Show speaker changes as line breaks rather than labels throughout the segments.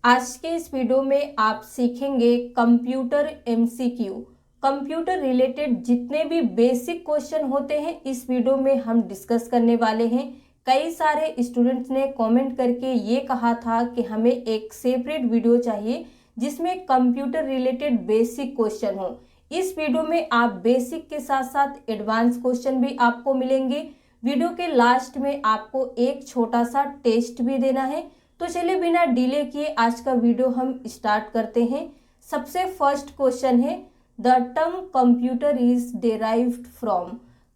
आज के इस वीडियो में आप सीखेंगे कंप्यूटर एमसीक्यू। कंप्यूटर रिलेटेड जितने भी बेसिक क्वेश्चन होते हैं इस वीडियो में हम डिस्कस करने वाले हैं। कई सारे स्टूडेंट्स ने कमेंट करके ये कहा था कि हमें एक सेपरेट वीडियो चाहिए जिसमें कंप्यूटर रिलेटेड बेसिक क्वेश्चन हो। इस वीडियो में आप बेसिक के साथ साथ एडवांस क्वेश्चन भी आपको मिलेंगे। वीडियो के लास्ट में आपको एक छोटा सा टेस्ट भी देना है। तो चलिए बिना डिले किए आज का वीडियो हम स्टार्ट करते हैं। सबसे फर्स्ट क्वेश्चन है, the term computer is derived from.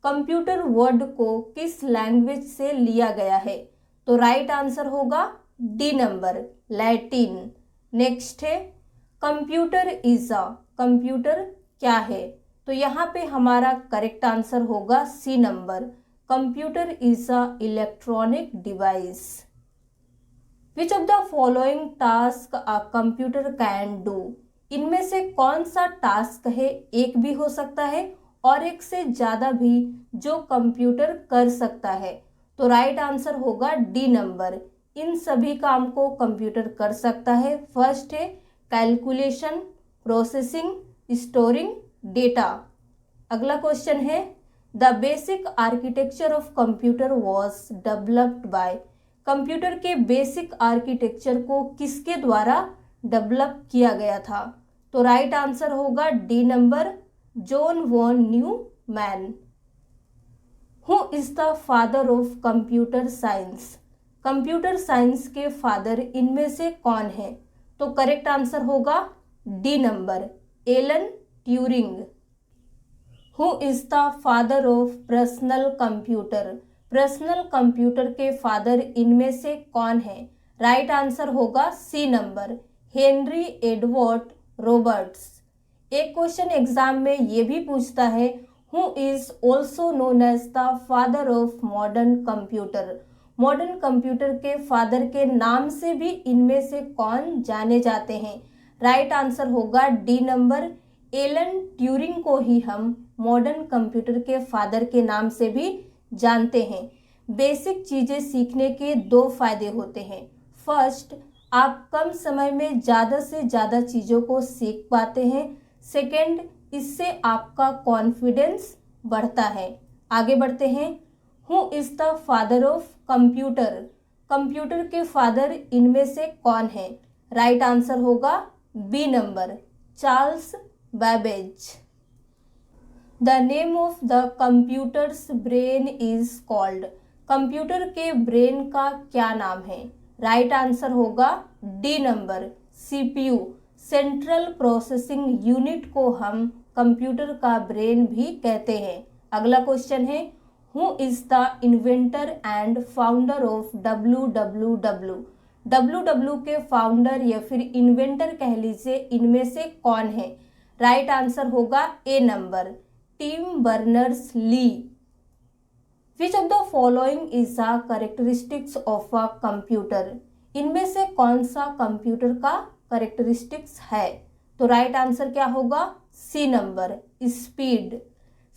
Computer word को किस लैंग्वेज से लिया गया है? तो राइट आंसर होगा डी नंबर, लैटिन। नेक्स्ट है, कंप्यूटर इज अ। कंप्यूटर क्या है? तो यहाँ पे हमारा करेक्ट आंसर होगा C number, computer is a electronic device. Which of the following task a computer can do. इनमें से कौन सा टास्क है, एक भी हो सकता है और एक से ज्यादा भी, जो कंप्यूटर कर सकता है? तो राइट आंसर होगा डी नंबर, इन सभी काम को कंप्यूटर कर सकता है। फर्स्ट है कैलकुलेशन, प्रोसेसिंग, स्टोरिंग डेटा। अगला क्वेश्चन है, the basic architecture of computer was developed by. Computer के बेसिक आर्किटेक्चर को किसके द्वारा डेवलप किया गया था? तो राइट आंसर होगा D number, John von Neumann. Who is the father of computer science. Computer science के फादर इनमें से कौन है? तो करेक्ट आंसर होगा D number, Alan Turing. Who is the father of personal computer. Personal computer के father इनमें से कौन है? राइट आंसर होगा C number, Henry Edward Roberts. एक क्वेश्चन एग्जाम में ये भी पूछता है, who is also known as the father of modern computer. Modern computer के फादर के नाम से भी इनमें से कौन जाने जाते हैं? राइट आंसर होगा डी नंबर, एलन ट्यूरिंग को ही हम मॉडर्न कंप्यूटर के फादर के नाम से भी जानते हैं। बेसिक चीजें सीखने के दो फायदे होते हैं। फर्स्ट, आप कम समय में ज़्यादा से ज़्यादा चीज़ों को सीख पाते हैं। सेकंड, इससे आपका कॉन्फिडेंस बढ़ता है। आगे बढ़ते हैं, who is the father of computer. Computer के फादर इनमें से कौन है? राइट आंसर होगा B number, Charles Babbage. The name of the computers brain is called. Computer के ब्रेन का क्या नाम है? राइट आंसर होगा D number, CPU, central processing unit को हम कंप्यूटर का ब्रेन भी कहते हैं। अगला क्वेश्चन है, who is the inventor and founder of WWW। WWW के फाउंडर या फिर इन्वेंटर कह लीजिए, इनमें से कौन है? राइट आंसर होगा A number, Tim Berners Lee. Which of the following is a characteristics of a computer. इनमें से कौन सा कंप्यूटर का कैरेक्टरिस्टिक्स है? तो राइट आंसर क्या होगा? C number, speed.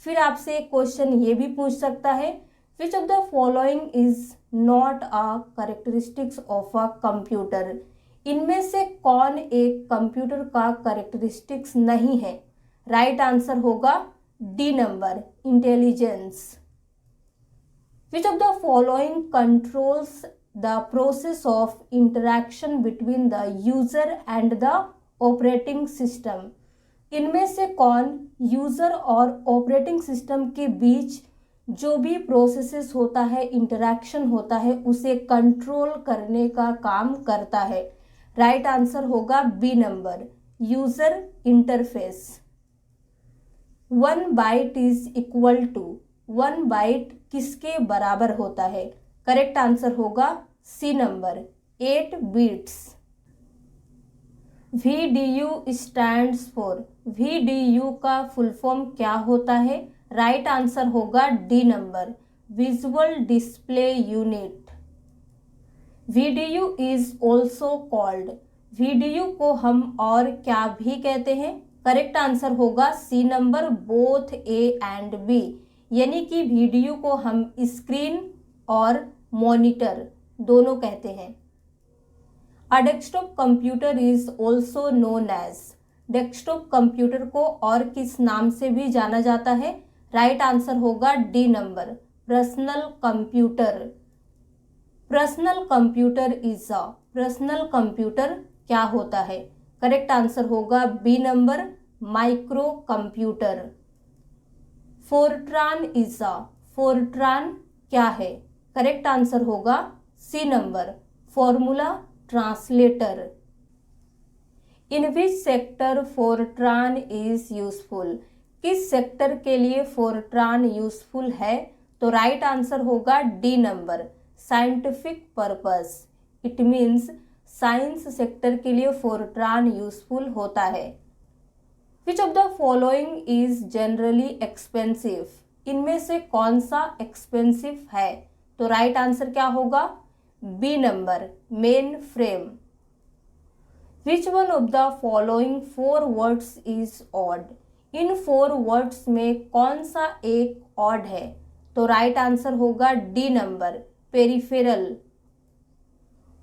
फिर आपसे एक क्वेश्चन ये भी पूछ सकता है, which of the following is not a characteristics of a computer. इनमें से कौन एक कंप्यूटर का कैरेक्टरिस्टिक्स नहीं है? राइट आंसर होगा D number, intelligence. Which of the following controls the process of interaction between the user and the operating system. इनमें से कौन यूजर और ऑपरेटिंग सिस्टम के बीच जो भी प्रोसेसेस होता है, इंटरैक्शन होता है, उसे कंट्रोल करने का काम करता है? राइट आंसर होगा B number, user interface. 1 byte is equal to. 1 byte किसके बराबर होता है? करेक्ट आंसर होगा C number, 8 bits. VDU stands for. VDU का फुल फॉर्म क्या होता है? राइट आंसर होगा D number, visual display unit. VDU is also called. VDU को हम और क्या भी कहते हैं? करेक्ट आंसर होगा C number, both A and B. यानी कि VDU को हम स्क्रीन और मॉनिटर दोनों कहते हैं। A desktop computer is also known as, desktop computer को और किस नाम से भी जाना जाता है? राइट आंसर होगा D number, personal computer. Personal computer is a, personal computer क्या होता है? करेक्ट आंसर होगा B number, microcomputer. Fortran is a, Fortran क्या है? करेक्ट आंसर होगा C number, formula translator. In which sector Fortran is useful, किस sector के लिए फोर्ट्रान यूजफुल है? तो राइट आंसर होगा D number, scientific purpose. It means science sector के लिए फोर्ट्रान यूजफुल होता है। Which of the following is generally expensive, इनमें से कौन सा एक्सपेंसिव है? तो राइट आंसर क्या होगा? B number, mainframe. Which one of the following 4 words is odd, इन 4 वर्ड्स में कौन सा एक ऑड है? तो राइट आंसर होगा D number, peripheral.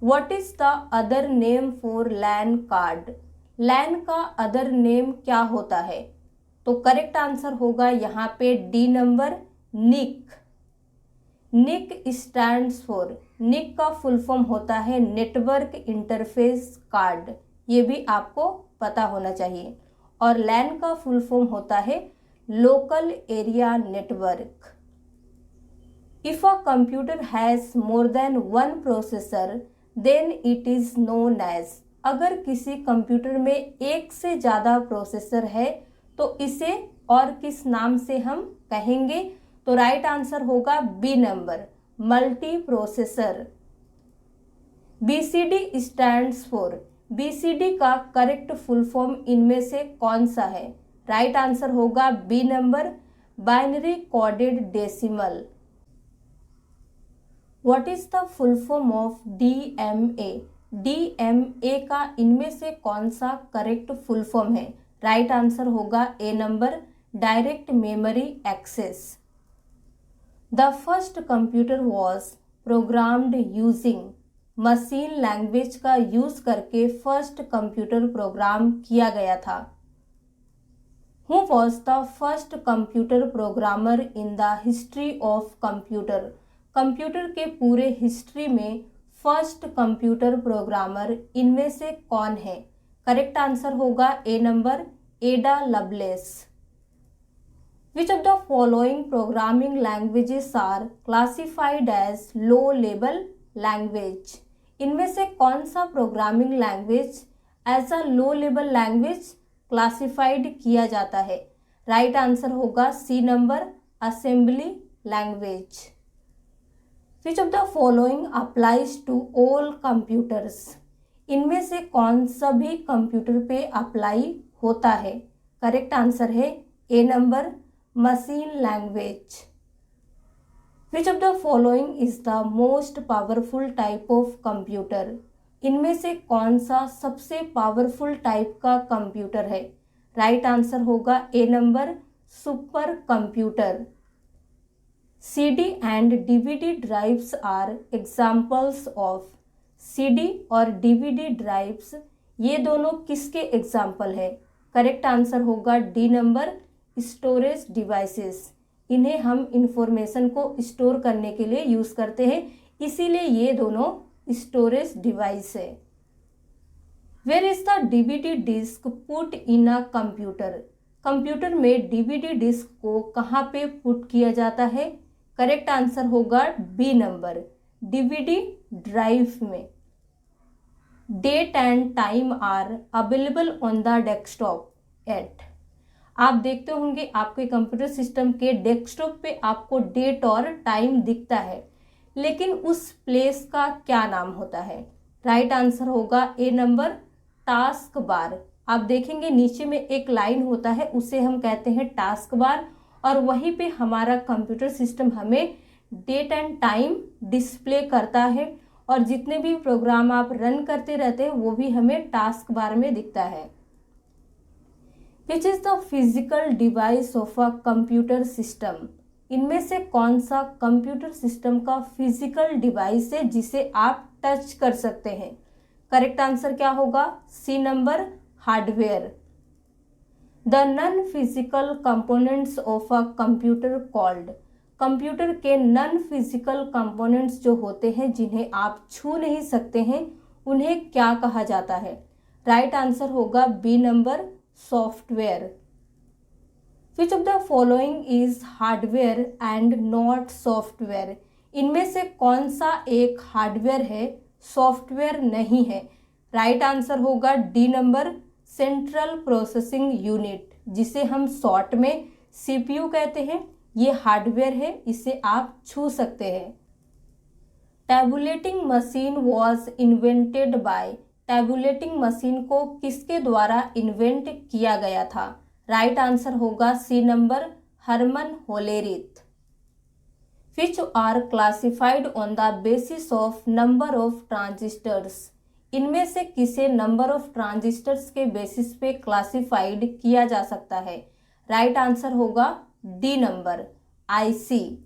What is the other name for LAN card, LAN का अदर नेम क्या होता है? तो करेक्ट आंसर होगा यहाँ पे D number, NIC. NIC stands for, NIC का फुल फॉर्म होता है नेटवर्क इंटरफेस कार्ड, ये भी आपको पता होना चाहिए। और लैन का फुल फॉर्म होता है local area network. If a computer has more than 1 processor then it is known as, अगर किसी कंप्यूटर में एक से ज़्यादा प्रोसेसर है तो इसे और किस नाम से हम कहेंगे? तो राइट आंसर होगा B number, multi processor. BCD stands for, BCD का करेक्ट फुल फॉर्म इनमें से कौन सा है? राइट आंसर होगा B number, binary coded decimal. What is the full form of DMA, DMA का इनमें से कौन सा करेक्ट फुल फॉर्म है? राइट आंसर होगा A number, direct memory access. The first computer was programmed using, machine language का use करके first computer program किया गया था। Who was the first computer programmer in the history of computer, computer के पूरे history में first computer programmer इनमें से कौन है? करेक्ट आंसर होगा A number, Ada Lovelace. Which of the following programming languages are classified as low level language, इनमें से कौन सा programming language as a low level language classified किया जाता है? राइट आंसर होगा C number, assembly language. Which of the following applies to all computers, इनमें से कौन सा भी कंप्यूटर पे अप्लाई होता है? करेक्ट आंसर है A number, machine language. Which of the following is the most powerful type of computer, इनमें से कौन सा सबसे पावरफुल टाइप का कंप्यूटर है? राइट आंसर होगा A number, super computer. CD and DVD drives are examples of, CD और DVD drives ये दोनों किसके एग्जाम्पल है? करेक्ट आंसर होगा डी नंबर, स्टोरेज डिवाइसेस, इन्हें हम इंफॉर्मेशन को स्टोर करने के लिए यूज करते हैं, इसीलिए ये दोनों स्टोरेज डिवाइस है। Where is the DVD disk put in a computer, computer में DVD डिस्क को कहाँ पे पुट किया जाता है? करेक्ट आंसर होगा बी नंबर, DVD ड्राइव में। Date and time are available on the desktop at, आप देखते होंगे आपके कंप्यूटर सिस्टम के डेस्कटॉप पे आपको डेट और टाइम दिखता है, लेकिन उस प्लेस का क्या नाम होता है? राइट आंसर होगा ए नंबर, टास्क बार। आप देखेंगे नीचे में एक लाइन होता है, उसे हम कहते हैं टास्क बार, और वहीं पे हमारा कंप्यूटर सिस्टम हमें डेट एंड टाइम डिस्प्ले करता है, और जितने भी प्रोग्राम आप रन करते रहते हैं वो भी हमें टास्क बार में दिखता है। Which is the physical device of a computer system, इनमें से कौन सा कंप्यूटर सिस्टम का फिजिकल डिवाइस है जिसे आप टच कर सकते हैं? करेक्ट आंसर क्या होगा? C number, hardware. The non physical components of a computer called. Computer के नॉन फिजिकल कंपोनेंट्स जो होते हैं जिन्हें आप छू नहीं सकते हैं, उन्हें क्या कहा जाता है? राइट आंसर होगा B number, software. Which of the following is hardware and not software? इनमें से कौन सा एक हार्डवेयर है, सॉफ्टवेयर नहीं है? राइट आंसर होगा D number, central processing unit, जिसे हम शॉर्ट में सीपीयू कहते हैं। ये हार्डवेयर है, इसे आप छू सकते हैं। Tabulating machine was invented bye. Tabulating machine को किसके द्वारा इन्वेंट किया गया था? राइट आंसर होगा C number, Herman Hollerith. Which are classified on the basis of number of transistors? इनमें से किसे नंबर ऑफ ट्रांजिस्टर्स के बेसिस पे क्लासिफाइड किया जा सकता है? राइट आंसर होगा D number, IC.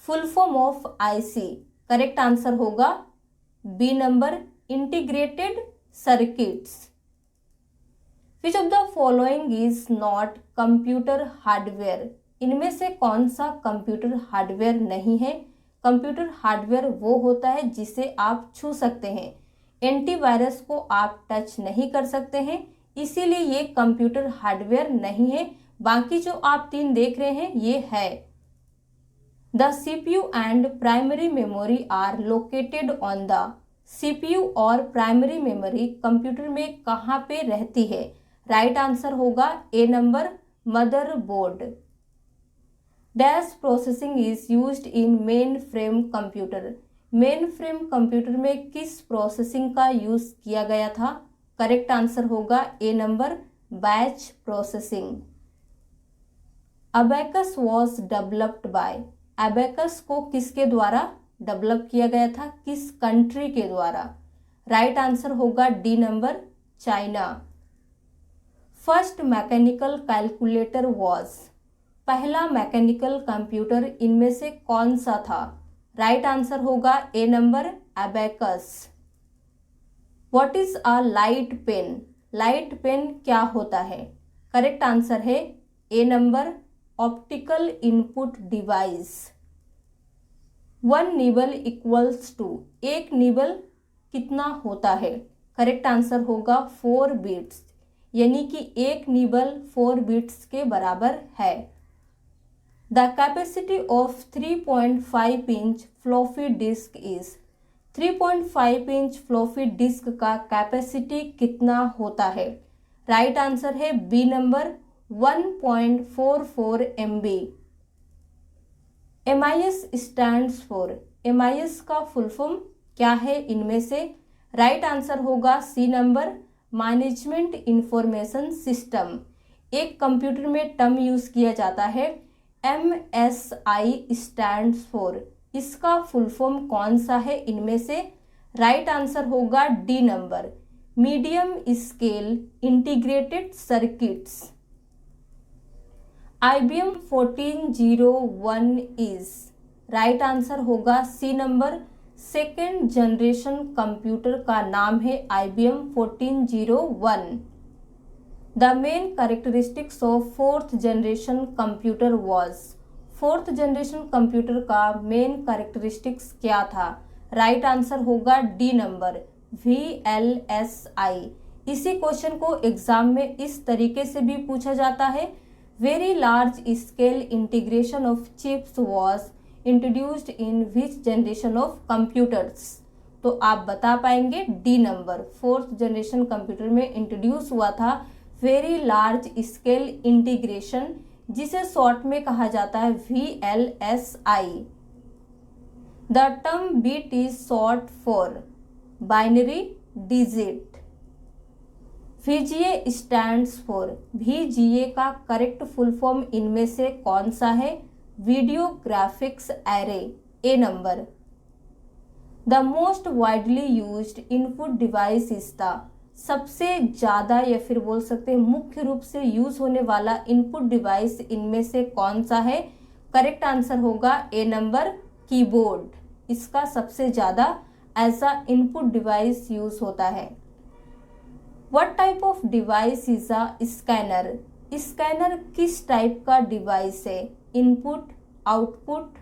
Full form of IC, correct answer होगा B number, integrated circuits. Which of the following is not computer hardware? इनमें से कौन सा कंप्यूटर हार्डवेयर नहीं है? कंप्यूटर हार्डवेयर वो होता है जिसे आप छू सकते हैं। एंटीवायरस को आप टच नहीं कर सकते हैं, इसीलिए ये कंप्यूटर हार्डवेयर नहीं है। बाकी जो आप तीन देख रहे हैं ये है। The CPU and primary memory are located on the. CPU और प्राइमरी मेमोरी कंप्यूटर में कहाँ पे रहती है? राइट आंसर होगा A number, motherboard. Dash processing is used in mainframe computer. Mainframe computer में किस प्रोसेसिंग का यूज किया गया था? करेक्ट आंसर होगा A number, batch processing. Abacus was developed by. Abacus को किसके द्वारा डेवलप किया गया था? किस कंट्री के द्वारा? राइट आंसर होगा D number, China. First mechanical calculator was. पहला मैकेनिकल कंप्यूटर इनमें से कौन सा था? राइट आंसर होगा A number, abacus. What is a light pen? Light pen क्या होता है? करेक्ट आंसर है A number, optical input device. One nibble equals to. एक निबल कितना होता है? करेक्ट आंसर होगा 4 बिट्स, यानी कि एक निबल 4 बिट्स के बराबर है। The capacity of 3.5 inch floppy disk is. 3.5 inch floppy disk का कैपेसिटी कितना होता है? राइट आंसर है B number, 1.44 MB। MIS stands for. MIS का फुल फॉर्म क्या है इनमें से? राइट आंसर होगा C number, management information system. एक कंप्यूटर में टर्म यूज किया जाता है MSI स्टैंड्स फॉर। इसका फुल फॉर्म कौन सा है इनमें से? राइट आंसर होगा D number, medium scale integrated circuits. IBM 1401 is. Right answer होगा C number, second generation computer का नाम है IBM 1401। The main characteristics of fourth generation computer was. Fourth generation computer का मेन कैरेक्टरिस्टिक्स क्या था? Right answer होगा D number, VLSI। इसी question को एग्जाम में इस तरीके से भी पूछा जाता है। Very large scale integration of chips was introduced in which generation of computers? तो आप बता पाएंगे D number, fourth generation computer में इंट्रोड्यूस हुआ था वेरी लार्ज स्केल इंटीग्रेशन, जिसे शॉर्ट में कहा जाता है VLSI। The term bit is short for binary digit. VGA stands for. VGA का करेक्ट फुल फॉर्म इनमें से कौन सा है? Video graphics array, A number. The most widely used input device is the. सबसे ज़्यादा या फिर बोल सकते हैं मुख्य रूप से यूज होने वाला इनपुट डिवाइस इनमें से कौन सा है? करेक्ट आंसर होगा ए नंबर, कीबोर्ड। इसका सबसे ज़्यादा as a input device use होता है। What type of device is a scanner? Scanner किस टाइप का डिवाइस है? इनपुट, आउटपुट,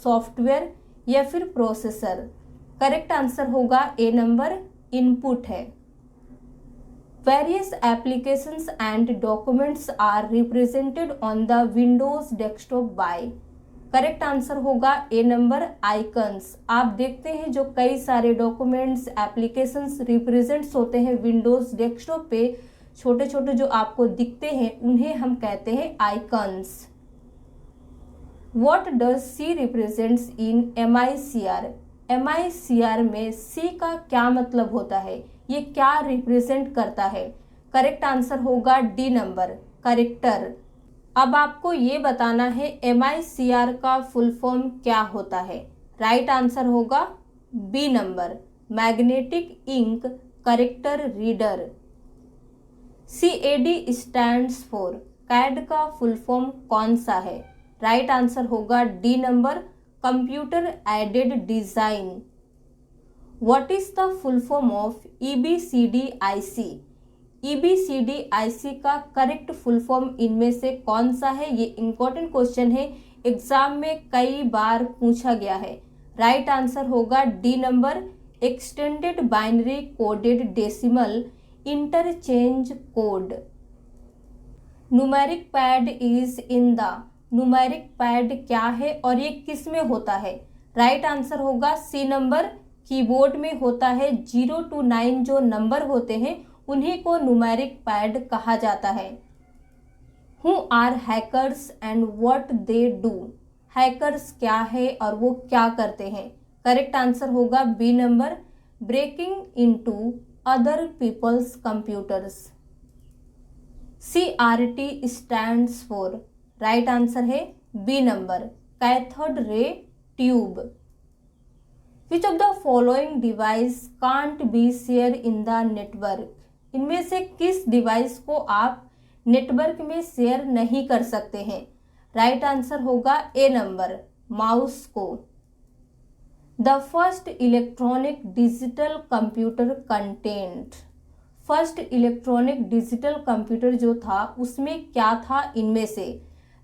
सॉफ्टवेयर या फिर प्रोसेसर? करेक्ट आंसर होगा ए नंबर, इनपुट है। Various applications and documents are represented on the Windows desktop by? Correct answer होगा A number, icons. आप देखते हैं जो कई सारे डॉक्यूमेंट्स, एप्लीकेशंस रिप्रेजेंट्स होते हैं विंडोज डेस्कटॉप पे, छोटे छोटे जो आपको दिखते हैं उन्हें हम कहते हैं icons. What does C represents in MICR? MICR में C का क्या मतलब होता है? ये क्या रिप्रेजेंट करता है? करेक्ट आंसर होगा डी नंबर, करेक्टर। अब आपको ये बताना है MICR का फुल फॉर्म क्या होता है। राइट आंसर होगा B number, magnetic ink character reader. CAD stands for? CAD का फुल फॉर्म कौन सा है? राइट आंसर होगा D number, computer aided design. What is the full form of EBCDIC? EBCDIC का करेक्ट फुल फॉर्म इनमें से कौन सा है? ये इंपॉर्टेंट क्वेश्चन है, एग्जाम में कई बार पूछा गया है। राइट आंसर होगा D number, extended binary coded decimal interchange code. Numeric pad is in the? Numeric pad क्या है और ये किस में होता है? राइट आंसर होगा सी नंबर, कीबोर्ड में होता है। 0 to 9 जो नंबर होते हैं उन्हीं को न्यूमेरिक पैड कहा जाता है। Who are hackers and what they do? Hackers क्या है और वो क्या करते हैं? करेक्ट आंसर होगा B number, breaking into other people's computers. CRT stands for? Right answer है B number, cathode ray tube. Which of the following device can't be share in the network? इनमें से किस डिवाइस को आप network में share नहीं कर सकते हैं? राइट आंसर होगा ए नंबर, माउस को। The first electronic digital computer content? First electronic digital computer जो था उसमें क्या था इनमें से?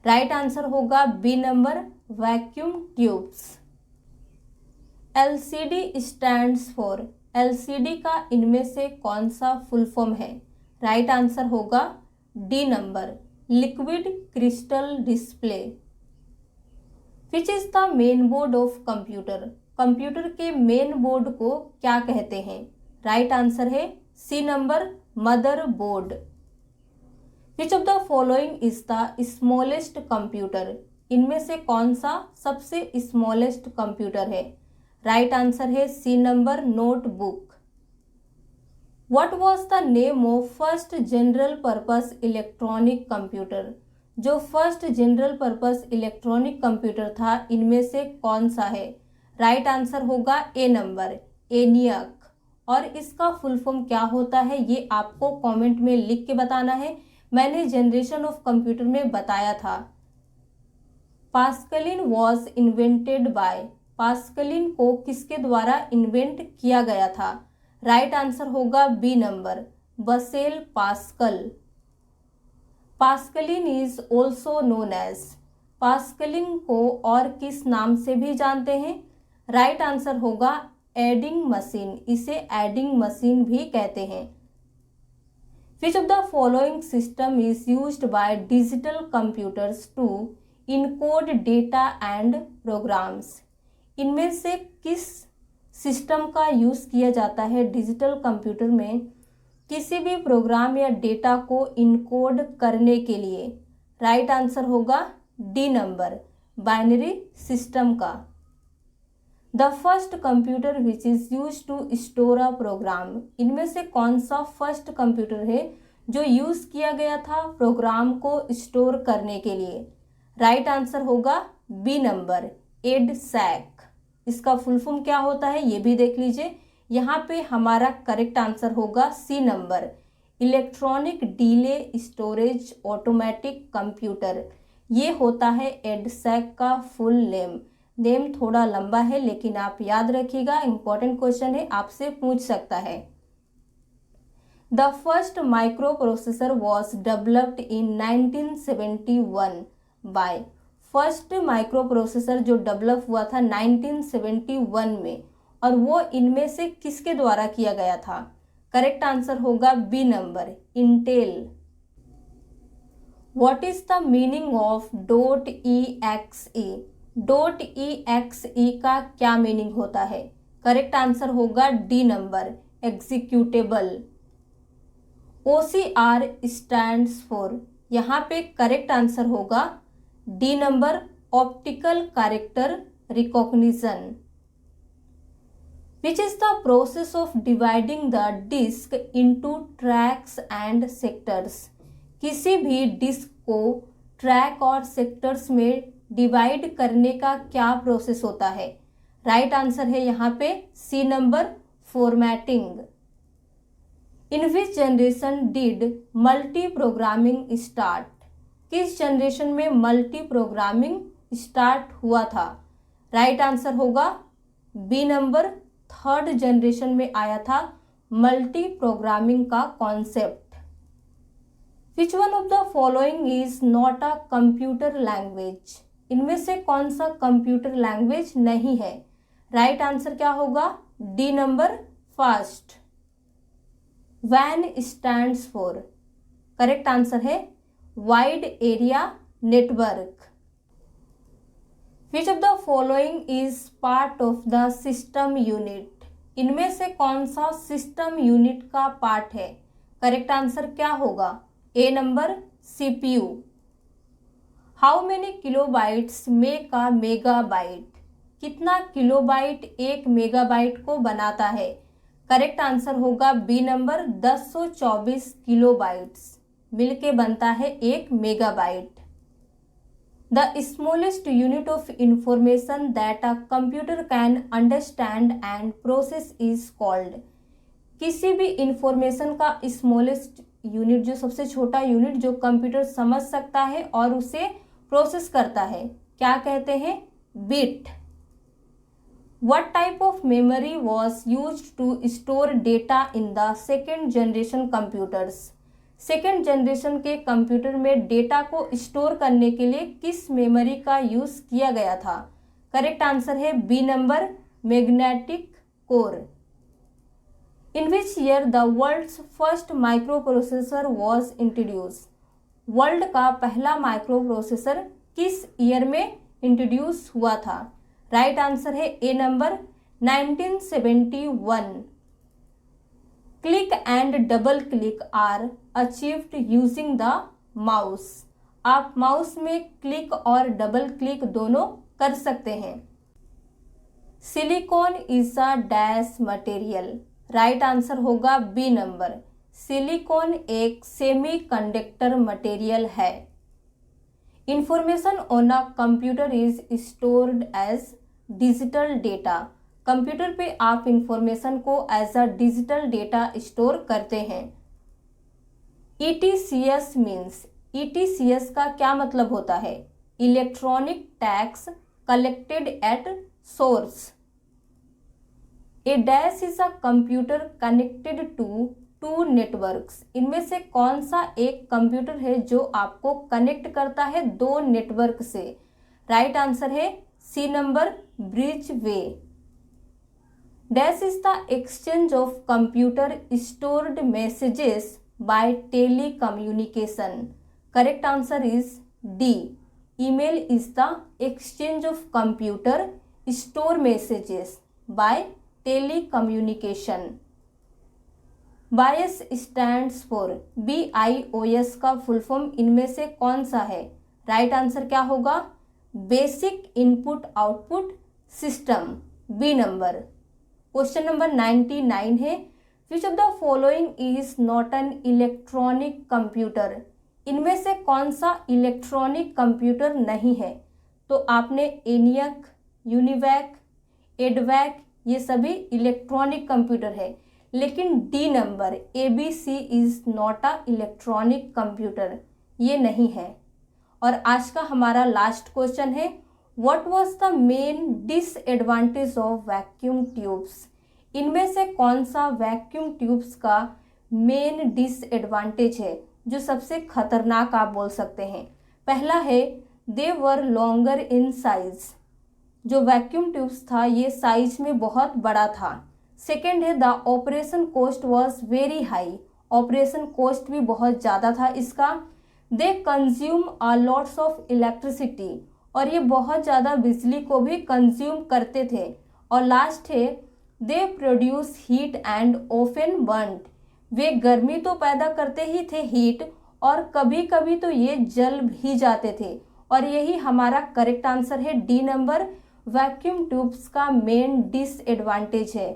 राइट आंसर होगा B number, vacuum tubes. LCD stands for? LCD का इनमें से कौन सा फुल फॉर्म है? राइट आंसर होगा D number, liquid crystal display. Which is the main board of computer? Computer के मेन बोर्ड को क्या कहते हैं? राइट आंसर है C number, motherboard. Which of the following is the smallest computer? इनमें से कौन सा सबसे स्मॉलेस्ट कंप्यूटर है? राइट आंसर है C number, notebook. What was the name of first general purpose electronic computer? जो first general purpose electronic computer था इनमें से कौन सा है? राइट आंसर होगा ए नंबर, एनियक। और इसका फुल फॉर्म क्या होता है ये आपको कमेंट में लिख के बताना है। मैंने जनरेशन ऑफ कंप्यूटर में बताया था। Pascaline was invented by? Pascaline को किसके द्वारा इन्वेंट किया गया था? राइट आंसर होगा बी नंबर, बसेल Pascal. Pascaline is also known as? Pascaline को और किस नाम से भी जानते हैं? राइट आंसर होगा एडिंग मशीन, इसे एडिंग मशीन भी कहते हैं। Which of the following system is used by digital computers to encode data and programs? इनमें से किस सिस्टम का यूज़ किया जाता है डिजिटल कंप्यूटर में किसी भी प्रोग्राम या डेटा को इनकोड करने के लिए? राइट आंसर होगा डी नंबर, बाइनरी सिस्टम का। The first computer which is use to store a program? इनमें से कौन सा फर्स्ट कंप्यूटर है जो यूज किया गया था प्रोग्राम को स्टोर करने के लिए? राइट आंसर होगा बी नंबर, एडसैक। इसका फुल फॉर्म क्या होता है ये भी देख लीजिए। यहाँ पे हमारा करेक्ट आंसर होगा C number, electronic delay storage automatic computer. ये होता है एडसैक का फुल नेम। नेम थोड़ा लंबा है लेकिन आप याद रखिएगा, इंपॉर्टेंट क्वेश्चन है, आपसे पूछ सकता है। The first microprocessor was developed in 1971 by. First microprocessor जो डेवलप हुआ था 1971 में, और वो इनमें से किसके द्वारा किया गया था? करेक्ट आंसर होगा B number, Intel. What is the meaning of .exe? .exe का क्या मीनिंग होता है? करेक्ट आंसर होगा D number, executable. OCR stands for, यहाँ पे करेक्ट आंसर होगा D number, optical character recognition. Which is the process of dividing the disk into tracks and sectors? किसी भी डिस्क को ट्रैक और सेक्टर्स में डिवाइड करने का क्या प्रोसेस होता है? राइट आंसर है यहाँ पे C number, formatting. In which generation did multiprogramming start? किस जनरेशन में मल्टी प्रोग्रामिंग स्टार्ट हुआ था? राइट आंसर होगा बी नंबर, थर्ड जनरेशन में आया था मल्टी प्रोग्रामिंग का concept. Which one of the following is not a computer language? इनमें से कौन सा कंप्यूटर लैंग्वेज नहीं है? राइट आंसर क्या होगा? D number, fast. WAN stands for, correct answer है wide area network. Which of the following is part of the system unit? इनमें से कौन सा सिस्टम यूनिट का पार्ट है? करेक्ट आंसर क्या होगा? A number, CPU। How many kilobytes make a megabyte? कितना किलोबाइट एक मेगाबाइट को बनाता है? करेक्ट आंसर होगा बी नंबर, 1024 किलोबाइट्स मिलके बनता है एक megabyte. The smallest unit of information that a computer can understand and process is called? किसी भी इंफॉर्मेशन का स्मॉलेस्ट यूनिट, जो सबसे छोटा यूनिट जो कंप्यूटर समझ सकता है और उसे प्रोसेस करता है, क्या कहते हैं? Bit. What type of memory was used to store data in the second generation computers? Second generation के कंप्यूटर में डेटा को स्टोर करने के लिए किस मेमोरी का यूज किया गया था? करेक्ट आंसर है B number, magnetic core. In which year the world's first microprocessor was introduce? World का पहला माइक्रो प्रोसेसर किस ईयर में इंट्रोड्यूस हुआ था? राइट आंसर है A number, 1971। Click and double click are achieved using the mouse. आप mouse में click और डबल क्लिक दोनों कर सकते हैं। Silicon is a dash material? Right answer होगा बी नंबर, सिलिकॉन एक सेमीकंडक्टर मटेरियल है। Information on a computer is stored as digital data. Computer पे आप इंफॉर्मेशन को as a digital data store करते हैं। ETCS मीन्स, ETCS का क्या मतलब होता है? Electronic tax collected at source. A dash is a computer connected to two networks. इनमें से कौन सा एक कंप्यूटर है जो आपको कनेक्ट करता है दो नेटवर्क से? राइट आंसर है C number, bridge way. Dash is the exchange of computer stored messages by telecommunication. Correct answer is D, email is the exchange of computer store messages by telecommunication. BIOS stands for, BIOS का full form इनमें से कौन सा है? Right answer क्या होगा? Basic input output system, B number. Question number 99 है, which of the following is not an electronic computer? इनमें से कौन सा इलेक्ट्रॉनिक कंप्यूटर नहीं है? तो आपने एनियक, यूनिवैक, एडवैक, ये सभी इलेक्ट्रॉनिक कंप्यूटर है, लेकिन D number, ABC is not a electronic computer, ये नहीं है। और आज का हमारा लास्ट क्वेश्चन है, what was the main disadvantage of vacuum tubes? इनमें से कौन सा वैक्यूम ट्यूब्स का मेन डिसएडवांटेज है, जो सबसे खतरनाक आप बोल सकते हैं? पहला है दे वर लॉन्गर इन साइज, जो वैक्यूम ट्यूब्स था ये साइज में बहुत बड़ा था। सेकेंड है the operation cost was very high, operation cost भी बहुत ज़्यादा था इसका। They consume a lots of electricity, और ये बहुत ज़्यादा बिजली को भी कंज्यूम करते थे। और लास्ट है they produce heat and often burned, वे गर्मी तो पैदा करते ही थे हीट, और कभी कभी तो ये जल भी जाते थे। और यही हमारा करेक्ट आंसर है डी नंबर, वैक्यूम ट्यूब्स का मेन डिसएडवांटेज है।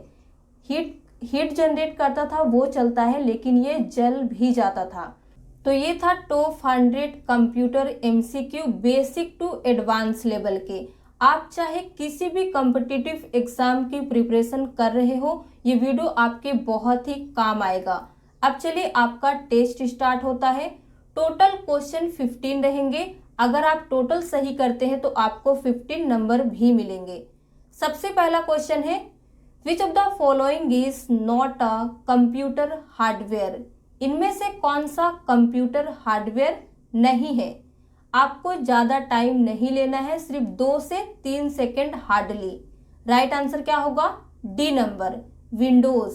हीट जनरेट करता था वो चलता है, लेकिन ये जल भी जाता था। तो ये था top 100 computer MCQ basic to advance level के। आप चाहे किसी भी कॉम्पिटिटिव एग्जाम की प्रिपरेशन कर रहे हो, ये वीडियो आपके बहुत ही काम आएगा। अब चलिए आपका टेस्ट स्टार्ट होता है। टोटल क्वेश्चन 15 रहेंगे। अगर आप टोटल सही करते हैं तो आपको 15 नंबर भी मिलेंगे। सबसे पहला क्वेश्चन है which of the following is not a computer hardware? इनमें से कौन सा कंप्यूटर हार्डवेयर नहीं है? आपको ज़्यादा टाइम नहीं लेना है, सिर्फ 2 से 3 सेकेंड हार्डली। राइट आंसर क्या होगा? D number, Windows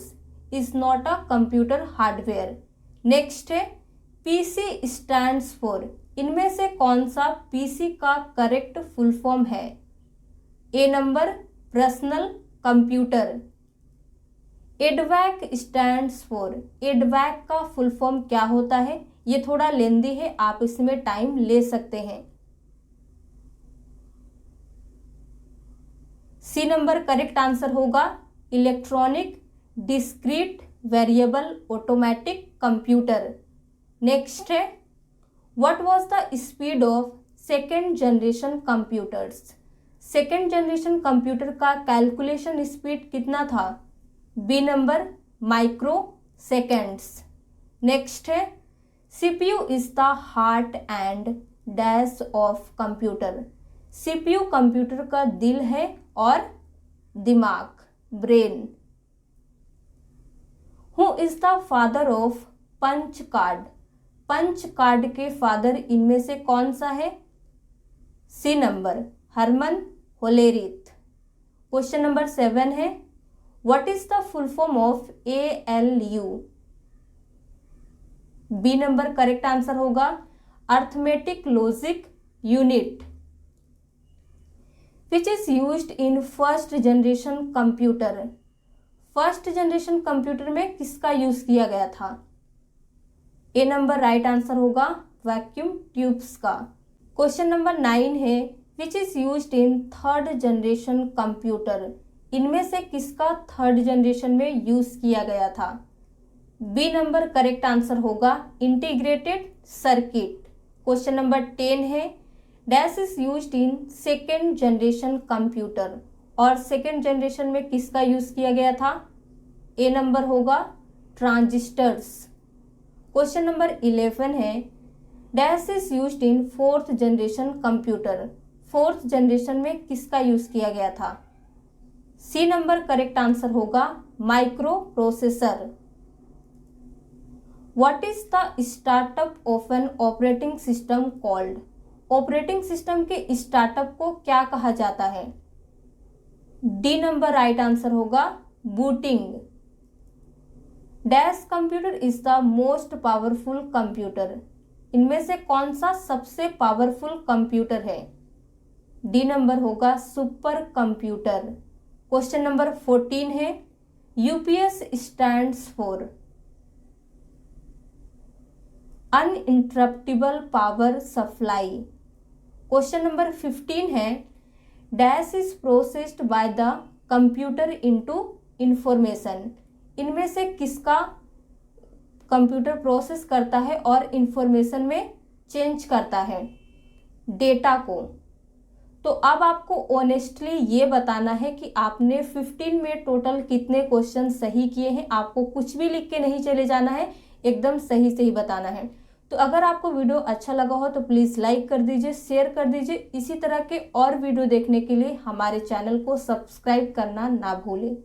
is not a computer hardware. Next है पीसी स्टैंड्स फॉर, इनमें से कौन सा पीसी का करेक्ट फुल फॉर्म है? A number personal computer. EDVAC stands for, EDVAC का फुल फॉर्म क्या होता है? ये थोड़ा लेंदी है, आप इसमें टाइम ले सकते हैं। सी नंबर करेक्ट आंसर होगा electronic discrete variable automatic computer. Next है what was the speed of second generation computers? Second generation computer का कैलकुलेशन स्पीड कितना था? B number micro seconds. Next है CPU is the heart and dash of computer, CPU computer का दिल है और दिमाग, brain. Who is the father of punch card? Punch card के फादर इनमें से कौन सा है? C number Herman Hollerith. Question number 7 है what is the full form of ALU? B number correct answer होगा arithmetic logic unit. Which is used in first generation computer? First generation computer में किसका यूज किया गया था? ए नंबर राइट आंसर होगा vacuum tubes का। क्वेश्चन नंबर 9 है which is used in third generation computer? इनमें से किसका थर्ड जनरेशन में यूज किया गया था? बी नंबर करेक्ट आंसर होगा इंटीग्रेटेड सर्किट। क्वेश्चन नंबर 10 है dash is used in second generation computer, और सेकेंड जनरेशन में किसका यूज किया गया था? ए नंबर होगा ट्रांजिस्टर्स। क्वेश्चन नंबर 11 है dash is used in fourth generation computer, fourth generation में किसका यूज किया गया था? सी नंबर करेक्ट आंसर होगा micro processor. What is the startup of an operating system called? Operating system के स्टार्टअप को क्या कहा जाता है? डी नंबर राइट आंसर होगा booting. Dash computer is the most powerful computer, इनमें से कौन सा सबसे पावरफुल कंप्यूटर है? डी नंबर होगा सुपर कंप्यूटर। क्वेश्चन नंबर 14 है UPS stands for uninterruptible power supply. Question number 15 है dash is processed by the computer into information, इनमें से किसका कंप्यूटर प्रोसेस करता है और इंफॉर्मेशन में चेंज करता है? डेटा को। तो अब आपको ऑनेस्टली ये बताना है कि आपने 15 में टोटल कितने क्वेश्चन सही किए हैं। आपको कुछ भी लिख के नहीं चले जाना है, एकदम सही सही बताना है। तो अगर आपको वीडियो अच्छा लगा हो तो प्लीज़ लाइक कर दीजिए, शेयर कर दीजिए। इसी तरह के और वीडियो देखने के लिए हमारे चैनल को सब्सक्राइब करना ना भूलें।